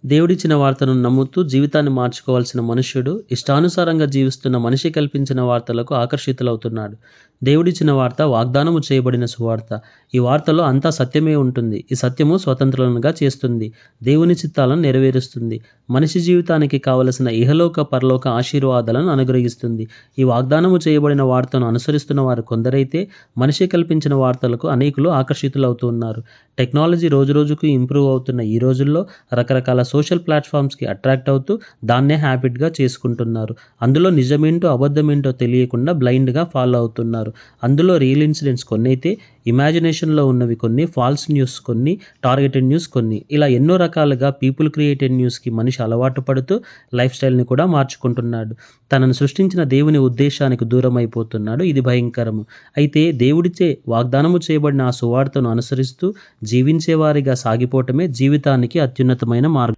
దేవుడిచ్చిన వార్తను నమ్ముతూ జీవితాన్ని మార్చుకోవాల్సిన మనుష్యుడు ఇష్టానుసారంగా జీవిస్తున్న మనిషి కల్పించిన వార్తలకు ఆకర్షితులవుతున్నాడు. దేవుడిచ్చిన వార్త వాగ్దానము చేయబడిన సువార్త. ఈ వార్తలో అంతా సత్యమే ఉంటుంది. ఈ సత్యము స్వతంత్రులనుగా చేస్తుంది. దేవుని చిత్తాలను నెరవేరుస్తుంది. మనిషి జీవితానికి కావలసిన ఇహలోక పరలోక ఆశీర్వాదాలను అనుగ్రహిస్తుంది. ఈ వాగ్దానము చేయబడిన వార్తను అనుసరిస్తున్న వారు కొందరైతే మనిషి కల్పించిన వార్తలకు అనేకులు ఆకర్షితులవుతున్నారు. టెక్నాలజీ రోజురోజుకు ఇంప్రూవ్ అవుతున్న ఈ రోజుల్లో రకరకాల సోషల్ ప్లాట్ఫామ్స్కి అట్రాక్ట్ అవుతూ దాన్నే హ్యాబిట్గా చేసుకుంటున్నారు. అందులో నిజమేంటో అబద్ధమేంటో తెలియకుండా బ్లైండ్గా ఫాలో అవుతున్నారు. అందులో రియల్ ఇన్సిడెంట్స్ కొన్నైతే, ఇమాజినేషన్లో ఉన్నవి కొన్ని, ఫాల్స్ న్యూస్ కొన్ని, టార్గెటెడ్ న్యూస్ కొన్ని, ఇలా ఎన్నో రకాలుగా పీపుల్ క్రియేటెడ్ న్యూస్కి మనిషి అలవాటు పడుతూ లైఫ్ స్టైల్ని కూడా మార్చుకుంటున్నాడు. తనను సృష్టించిన దేవుని ఉద్దేశానికి దూరం అయిపోతున్నాడు. ఇది భయంకరము. అయితే దేవుడిచే వాగ్దానము చేయబడిన ఆ సువార్తను అనుసరిస్తూ జీవించేవారిగా సాగిపోవటమే జీవితానికి అత్యున్నతమైన మార్గం.